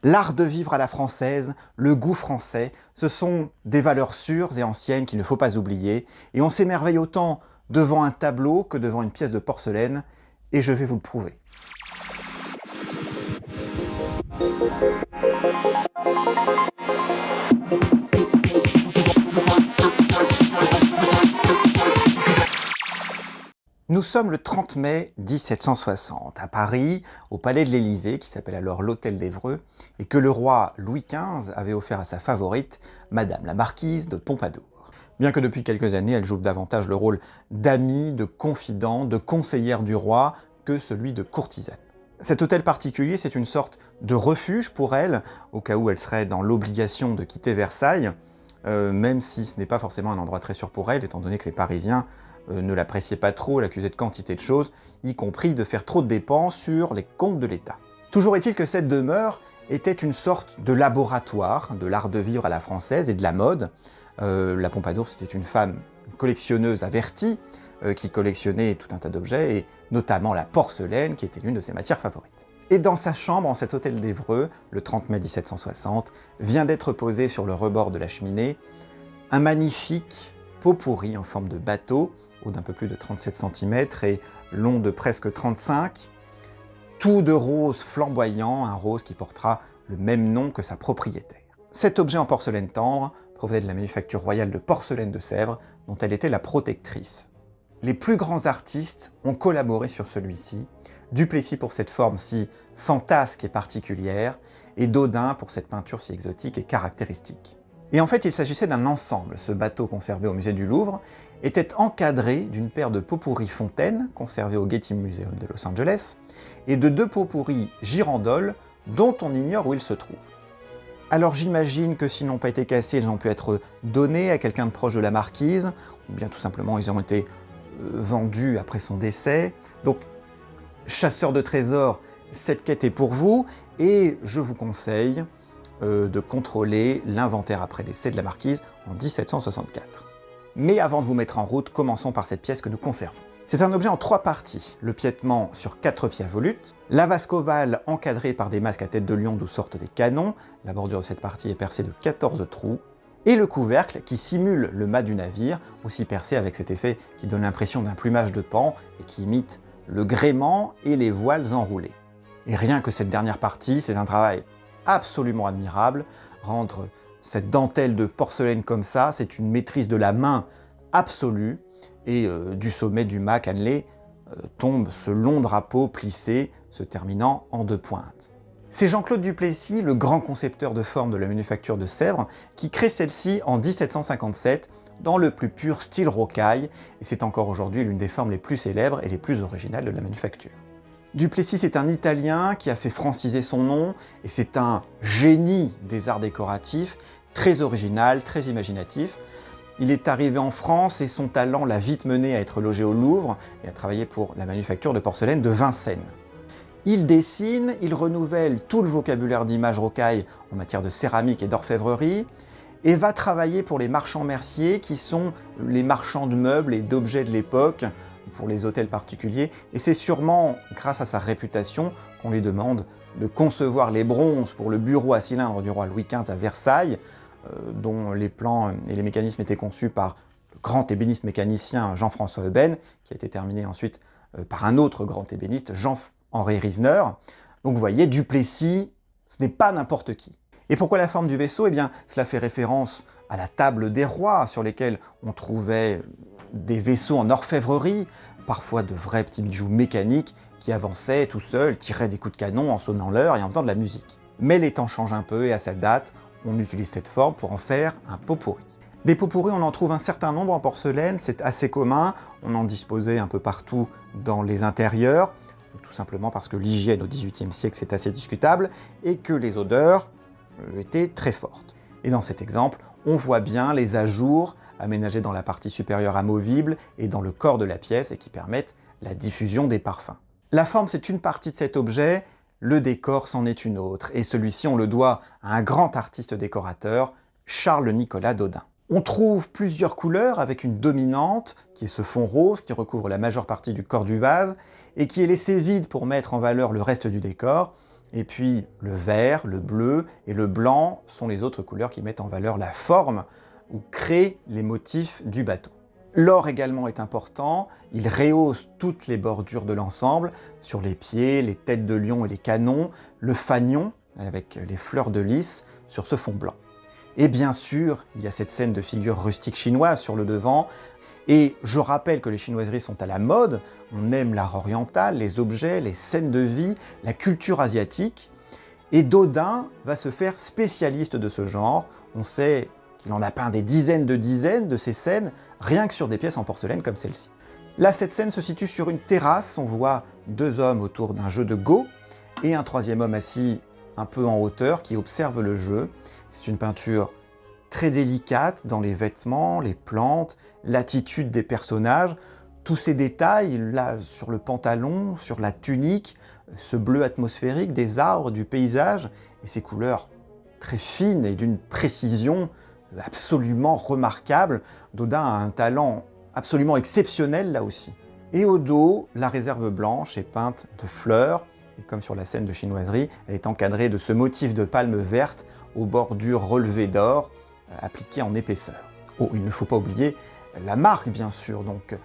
L'art de vivre à la française, le goût français, ce sont des valeurs sûres et anciennes qu'il ne faut pas oublier, et on s'émerveille autant devant un tableau que devant une pièce de porcelaine, et je vais vous le prouver. Nous sommes le 30 mai 1760, à Paris, au palais de l'Élysée, qui s'appelle alors l'Hôtel d'Évreux, et que le roi Louis XV avait offert à sa favorite, Madame la Marquise de Pompadour. Bien que depuis quelques années, elle joue davantage le rôle d'amie, de confident, de conseillère du roi, que celui de courtisane. Cet hôtel particulier, c'est une sorte de refuge pour elle, au cas où elle serait dans l'obligation de quitter Versailles, même si ce n'est pas forcément un endroit très sûr pour elle, étant donné que les Parisiens ne l'appréciaient pas trop, l'accusaient de quantité de choses, y compris de faire trop de dépenses sur les comptes de l'État. Toujours est-il que cette demeure était une sorte de laboratoire de l'art de vivre à la française et de la mode. La Pompadour, c'était une femme collectionneuse avertie, qui collectionnait tout un tas d'objets, et notamment la porcelaine, qui était l'une de ses matières favorites. Et dans sa chambre, en cet hôtel d'Évreux, le 30 mai 1760, vient d'être posé sur le rebord de la cheminée un magnifique pot pourri en forme de bateau, haut d'un peu plus de 37 cm et long de presque 35, tout de rose flamboyant, un rose qui portera le même nom que sa propriétaire. Cet objet en porcelaine tendre provenait de la manufacture royale de porcelaine de Sèvres, dont elle était la protectrice. Les plus grands artistes ont collaboré sur celui-ci, Duplessis pour cette forme si fantasque et particulière, et Dodin pour cette peinture si exotique et caractéristique. Et en fait, il s'agissait d'un ensemble. Ce bateau conservé au musée du Louvre était encadré d'une paire de pot-pourris fontaines, conservés au Getty Museum de Los Angeles, et de deux pot-pourris girandoles, dont on ignore où ils se trouvent. Alors j'imagine que s'ils n'ont pas été cassés, ils ont pu être donnés à quelqu'un de proche de la marquise, ou bien tout simplement ils ont été vendus après son décès. Donc, chasseur de trésors, cette quête est pour vous, et je vous conseille de contrôler l'inventaire après décès de la marquise en 1764. Mais avant de vous mettre en route, commençons par cette pièce que nous conservons. C'est un objet en 3 parties, le piétement sur 4 pieds à volute, la vasque ovale encadrée par des masques à tête de lion d'où sortent des canons, la bordure de cette partie est percée de 14 trous, et le couvercle qui simule le mât du navire, aussi percé avec cet effet qui donne l'impression d'un plumage de paon et qui imite le gréement et les voiles enroulées. Et rien que cette dernière partie, c'est un travail absolument admirable. Rendre cette dentelle de porcelaine comme ça, c'est une maîtrise de la main absolue, et du sommet du mât cannelé tombe ce long drapeau plissé, se terminant en 2 pointes. C'est Jean-Claude Duplessis, le grand concepteur de forme de la manufacture de Sèvres, qui crée celle-ci en 1757 dans le plus pur style rocaille, et c'est encore aujourd'hui l'une des formes les plus célèbres et les plus originales de la manufacture. Duplessis est un Italien qui a fait franciser son nom, et c'est un génie des arts décoratifs, très original, très imaginatif. Il est arrivé en France et son talent l'a vite mené à être logé au Louvre et à travailler pour la manufacture de porcelaine de Vincennes. Il dessine, il renouvelle tout le vocabulaire d'images rocaille en matière de céramique et d'orfèvrerie, et va travailler pour les marchands merciers qui sont les marchands de meubles et d'objets de l'époque, pour les hôtels particuliers, et c'est sûrement grâce à sa réputation qu'on lui demande de concevoir les bronzes pour le bureau à cylindre du roi Louis XV à Versailles, dont les plans et les mécanismes étaient conçus par le grand ébéniste mécanicien Jean-François Euben, qui a été terminé ensuite par un autre grand ébéniste, Jean-Henri Riesner. Donc vous voyez, Duplessis, ce n'est pas n'importe qui. Et pourquoi la forme du vaisseau? Eh bien, cela fait référence à la table des rois, sur lesquels on trouvait des vaisseaux en orfèvrerie, parfois de vrais petits bijoux mécaniques qui avançaient tout seuls, tiraient des coups de canon en sonnant l'heure et en faisant de la musique. Mais les temps changent un peu et à cette date, on utilise cette forme pour en faire un pot pourri. Des pots pourris, on en trouve un certain nombre en porcelaine, c'est assez commun, on en disposait un peu partout dans les intérieurs, tout simplement parce que l'hygiène au XVIIIe siècle c'est assez discutable, et que les odeurs étaient très fortes. Et dans cet exemple, on voit bien les ajours aménagés dans la partie supérieure amovible et dans le corps de la pièce et qui permettent la diffusion des parfums. La forme, c'est une partie de cet objet, le décor c'en est une autre, et celui-ci on le doit à un grand artiste décorateur, Charles-Nicolas Dodin. On trouve plusieurs couleurs avec une dominante, qui est ce fond rose qui recouvre la majeure partie du corps du vase, et qui est laissé vide pour mettre en valeur le reste du décor, Et puis le vert, le bleu et le blanc sont les autres couleurs qui mettent en valeur la forme ou créent les motifs du bateau. L'or également est important, il rehausse toutes les bordures de l'ensemble, sur les pieds, les têtes de lion et les canons, le fanion avec les fleurs de lys sur ce fond blanc. Et bien sûr, il y a cette scène de figures rustiques chinoises sur le devant, et je rappelle que les chinoiseries sont à la mode, on aime l'art oriental, les objets, les scènes de vie, la culture asiatique, et Dodin va se faire spécialiste de ce genre. On sait qu'il en a peint des dizaines de ces scènes, rien que sur des pièces en porcelaine comme celle-ci. Là, cette scène se situe sur une terrasse, on voit deux hommes autour d'un jeu de go, et un troisième homme assis un peu en hauteur qui observe le jeu. C'est une peinture très délicate dans les vêtements, les plantes, l'attitude des personnages, tous ces détails là sur le pantalon, sur la tunique, ce bleu atmosphérique des arbres, du paysage, et ces couleurs très fines et d'une précision absolument remarquable. Dodin a un talent absolument exceptionnel là aussi. Et au dos, la réserve blanche est peinte de fleurs, et comme sur la scène de chinoiserie, elle est encadrée de ce motif de palme verte aux bordures relevées d'or, appliquées en épaisseur. Oh, il ne faut pas oublier la marque, bien sûr, donc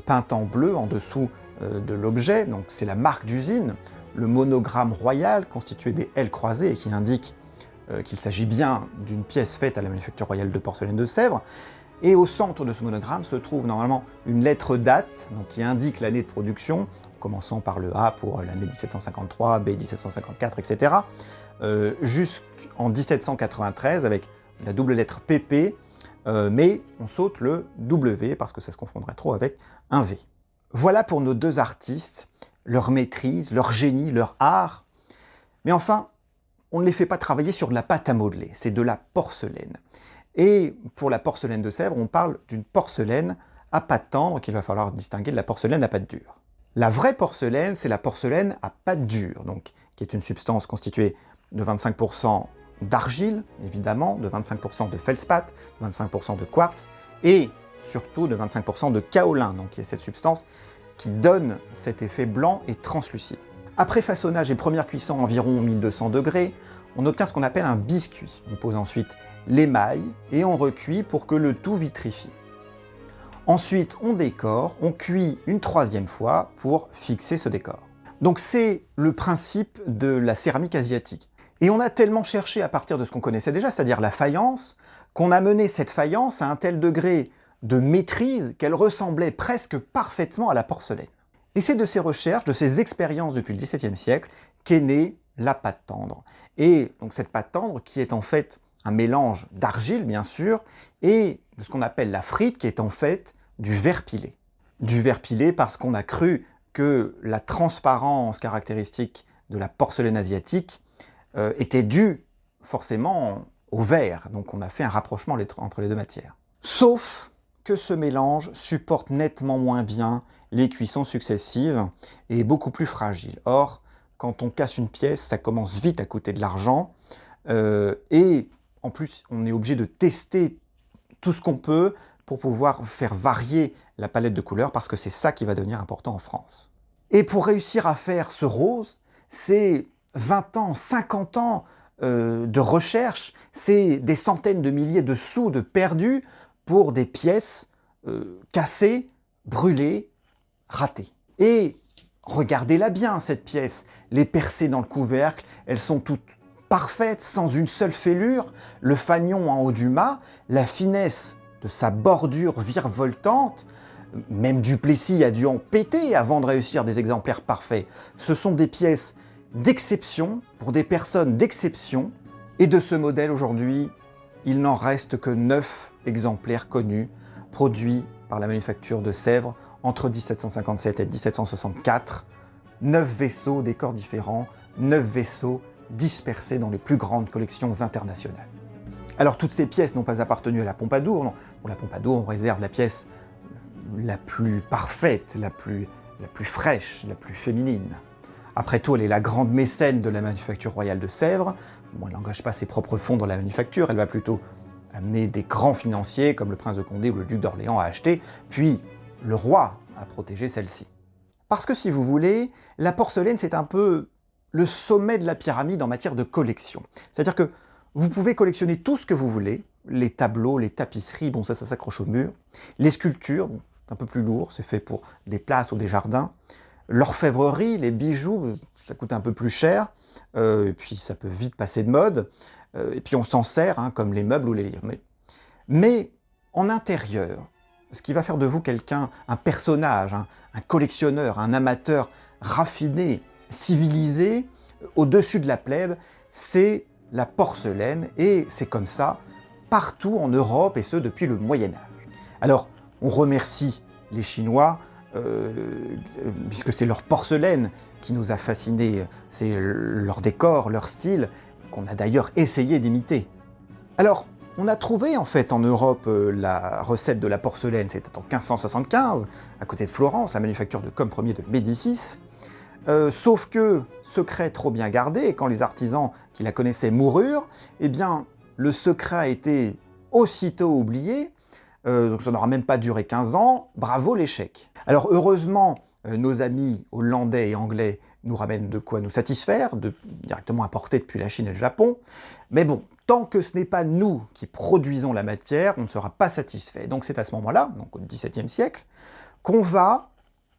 peinte en bleu en dessous de l'objet, donc c'est la marque d'usine, le monogramme royal constitué des L croisées et qui indique qu'il s'agit bien d'une pièce faite à la Manufacture royale de porcelaine de Sèvres. Et au centre de ce monogramme se trouve normalement une lettre date, donc qui indique l'année de production, commençant par le A pour l'année 1753, B 1754, etc., jusqu'en 1793 avec la double lettre PP, mais on saute le W parce que ça se confondrait trop avec un V. Voilà pour nos deux artistes, leur maîtrise, leur génie, leur art. Mais enfin, on ne les fait pas travailler sur de la pâte à modeler, c'est de la porcelaine. Et pour la porcelaine de Sèvres, on parle d'une porcelaine à pâte tendre qu'il va falloir distinguer de la porcelaine à pâte dure. La vraie porcelaine, c'est la porcelaine à pâte dure, donc, qui est une substance constituée de 25% d'argile, évidemment, de 25% de feldspath, de 25% de quartz, et surtout de 25% de kaolin, donc qui est cette substance qui donne cet effet blanc et translucide. Après façonnage et première cuisson à environ 1200 degrés, on obtient ce qu'on appelle un biscuit. On pose ensuite l'émail et on recuit pour que le tout vitrifie. Ensuite, on décore, on cuit une troisième fois pour fixer ce décor. Donc c'est le principe de la céramique asiatique. Et on a tellement cherché à partir de ce qu'on connaissait déjà, c'est-à-dire la faïence, qu'on a mené cette faïence à un tel degré de maîtrise qu'elle ressemblait presque parfaitement à la porcelaine. Et c'est de ces recherches, de ces expériences depuis le XVIIe siècle, qu'est née la pâte tendre. Et donc cette pâte tendre qui est en fait un mélange d'argile, bien sûr, et de ce qu'on appelle la frite, qui est en fait du verre pilé. Du verre pilé parce qu'on a cru que la transparence caractéristique de la porcelaine asiatique était due forcément au verre. Donc on a fait un rapprochement entre les deux matières. Sauf que ce mélange supporte nettement moins bien les cuissons successives et est beaucoup plus fragile. Or, quand on casse une pièce, ça commence vite à coûter de l'argent. Et en plus, on est obligé de tester tout ce qu'on peut pour pouvoir faire varier la palette de couleurs, parce que c'est ça qui va devenir important en France. Et pour réussir à faire ce rose, c'est 20 ans, 50 ans de recherche, c'est des centaines de milliers de sous de perdus pour des pièces cassées, brûlées, ratées. Et regardez-la bien, cette pièce, les percées dans le couvercle, elles sont toutes parfaites, sans une seule fêlure, le fanion en haut du mât, la finesse de sa bordure virevoltante, même Duplessis a dû en péter avant de réussir des exemplaires parfaits. Ce sont des pièces d'exception, pour des personnes d'exception, et de ce modèle aujourd'hui, il n'en reste que 9 exemplaires connus, produits par la Manufacture de Sèvres entre 1757 et 1764, 9 vaisseaux, des corps différents, 9 vaisseaux dispersés dans les plus grandes collections internationales. Alors toutes ces pièces n'ont pas appartenu à la Pompadour, non. Pour la Pompadour, on réserve la pièce la plus parfaite, la plus fraîche, la plus féminine. Après tout, elle est la grande mécène de la Manufacture royale de Sèvres. Bon, elle n'engage pas ses propres fonds dans la manufacture, elle va plutôt amener des grands financiers comme le prince de Condé ou le duc d'Orléans à acheter, puis le roi à protéger celle-ci. Parce que si vous voulez, la porcelaine c'est un peu le sommet de la pyramide en matière de collection. C'est-à-dire que vous pouvez collectionner tout ce que vous voulez, les tableaux, les tapisseries, bon ça s'accroche au mur, les sculptures, bon, c'est un peu plus lourd, c'est fait pour des places ou des jardins, l'orfèvrerie, les bijoux, ça coûte un peu plus cher, et puis ça peut vite passer de mode, et puis on s'en sert, hein, comme les meubles ou les livres. Mais en intérieur, ce qui va faire de vous quelqu'un, un personnage, un collectionneur, un amateur raffiné, civilisé, au-dessus de la plèbe, c'est la porcelaine, et c'est comme ça partout en Europe, et ce depuis le Moyen-Âge. Alors, on remercie les Chinois, puisque c'est leur porcelaine qui nous a fascinés, c'est leur décor, leur style, qu'on a d'ailleurs essayé d'imiter. Alors, on a trouvé en fait en Europe la recette de la porcelaine, c'était en 1575, à côté de Florence, la manufacture de Comme Ier de Médicis. Sauf que, secret trop bien gardé, et quand les artisans qui la connaissaient moururent, eh bien, le secret a été aussitôt oublié, donc ça n'aura même pas duré 15 ans, bravo l'échec. Alors heureusement, nos amis hollandais et anglais nous ramènent de quoi nous satisfaire, directement importés depuis la Chine et le Japon, mais bon, tant que ce n'est pas nous qui produisons la matière, on ne sera pas satisfait. Donc c'est à ce moment-là, donc au XVIIe siècle, qu'on va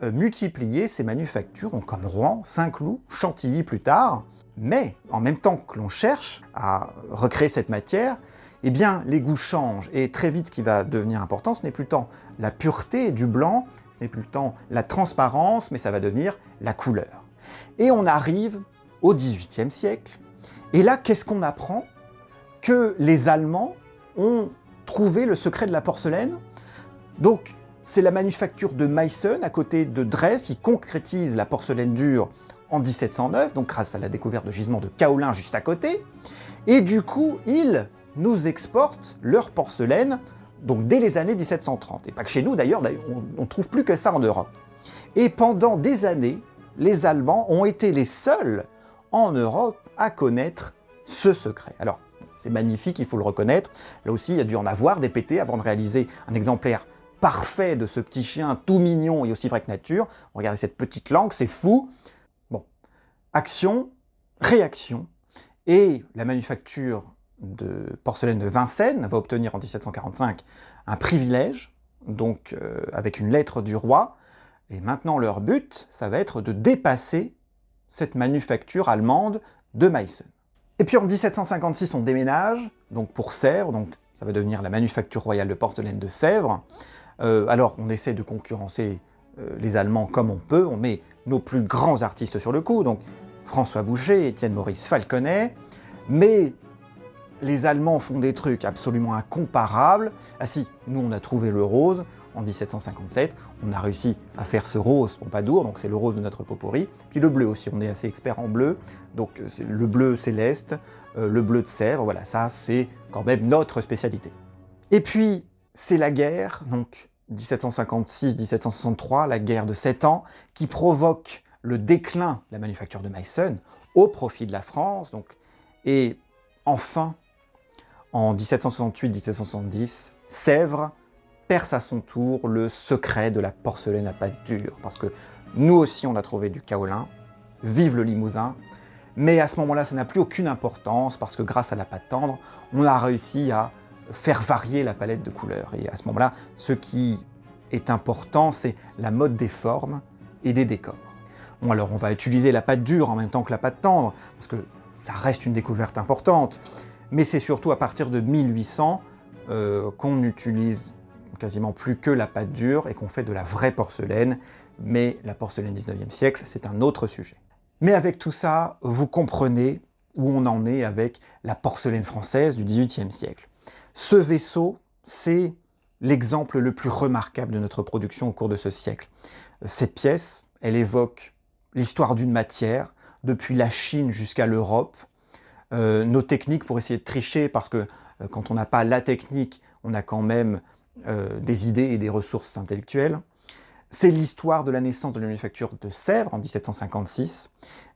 multiplier ces manufactures, donc comme Rouen, Saint-Cloud, Chantilly plus tard, mais en même temps que l'on cherche à recréer cette matière, eh bien les goûts changent, et très vite ce qui va devenir important, ce n'est plus tant la pureté du blanc, ce n'est plus tant la transparence, mais ça va devenir la couleur. Et on arrive au XVIIIe siècle, et là qu'est-ce qu'on apprend? Que les Allemands ont trouvé le secret de la porcelaine. Donc c'est la manufacture de Meissen, à côté de Dresde, qui concrétise la porcelaine dure en 1709, donc grâce à la découverte de gisements de kaolin juste à côté. Et du coup, ils nous exportent leur porcelaine, donc dès les années 1730. Et pas que chez nous d'ailleurs, on ne trouve plus que ça en Europe. Et pendant des années, les Allemands ont été les seuls en Europe à connaître ce secret. Alors, c'est magnifique, il faut le reconnaître. Là aussi, il a dû en avoir des pétés avant de réaliser un exemplaire parfait de ce petit chien tout mignon et aussi vrai que nature. Regardez cette petite langue, c'est fou. Bon, action, réaction, et la manufacture de porcelaine de Vincennes va obtenir en 1745 un privilège, donc avec une lettre du roi, et maintenant leur but, ça va être de dépasser cette manufacture allemande de Meissen. Et puis en 1756, on déménage, donc pour Sèvres, donc ça va devenir la manufacture royale de porcelaine de Sèvres. Alors on essaie de concurrencer les Allemands comme on peut, on met nos plus grands artistes sur le coup, donc François Boucher, Étienne Maurice Falconet, mais les Allemands font des trucs absolument incomparables. Ah si, nous on a trouvé le rose en 1757, on a réussi à faire ce rose Pompadour, donc c'est le rose de notre pot pourri, puis le bleu aussi, on est assez expert en bleu, donc le bleu céleste, le bleu de Sèvres, voilà, ça c'est quand même notre spécialité. Et puis c'est la guerre, donc 1756-1763, la guerre de 7 ans, qui provoque le déclin de la manufacture de Meissen au profit de la France, donc, et enfin, en 1768-1770, Sèvres perce à son tour le secret de la porcelaine à pâte dure, parce que nous aussi on a trouvé du kaolin, vive le Limousin, mais à ce moment-là ça n'a plus aucune importance, parce que grâce à la pâte tendre, on a réussi à faire varier la palette de couleurs, et à ce moment-là, ce qui est important, c'est la mode des formes et des décors. Bon alors on va utiliser la pâte dure en même temps que la pâte tendre, parce que ça reste une découverte importante, mais c'est surtout à partir de 1800 qu'on n'utilise quasiment plus que la pâte dure et qu'on fait de la vraie porcelaine, mais la porcelaine 19e siècle, c'est un autre sujet. Mais avec tout ça, vous comprenez où on en est avec la porcelaine française du 18e siècle. Ce vaisseau, c'est l'exemple le plus remarquable de notre production au cours de ce siècle. Cette pièce, elle évoque l'histoire d'une matière, depuis la Chine jusqu'à l'Europe, nos techniques pour essayer de tricher, parce que quand on n'a pas la technique, on a quand même des idées et des ressources intellectuelles. C'est l'histoire de la naissance de la manufacture de Sèvres en 1756,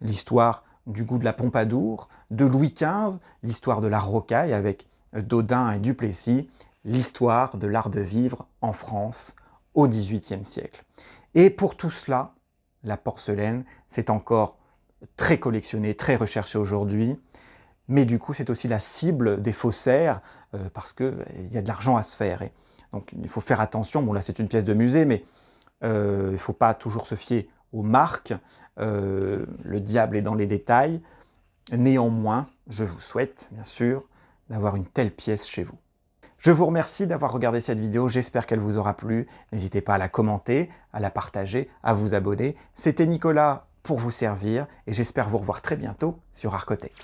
l'histoire du goût de la Pompadour, de Louis XV, l'histoire de la rocaille avec Dodin et Duplessis, l'histoire de l'art de vivre en France au XVIIIe siècle. Et pour tout cela, la porcelaine, c'est encore très collectionnée, très recherchée aujourd'hui. Mais du coup, c'est aussi la cible des faussaires, parce qu'il y a de l'argent à se faire. Et donc il faut faire attention. Bon là, c'est une pièce de musée, mais il ne faut pas toujours se fier aux marques. Le diable est dans les détails. Néanmoins, je vous souhaite, bien sûr, d'avoir une telle pièce chez vous. Je vous remercie d'avoir regardé cette vidéo, j'espère qu'elle vous aura plu. N'hésitez pas à la commenter, à la partager, à vous abonner. C'était Nicolas pour vous servir et j'espère vous revoir très bientôt sur Arcotech.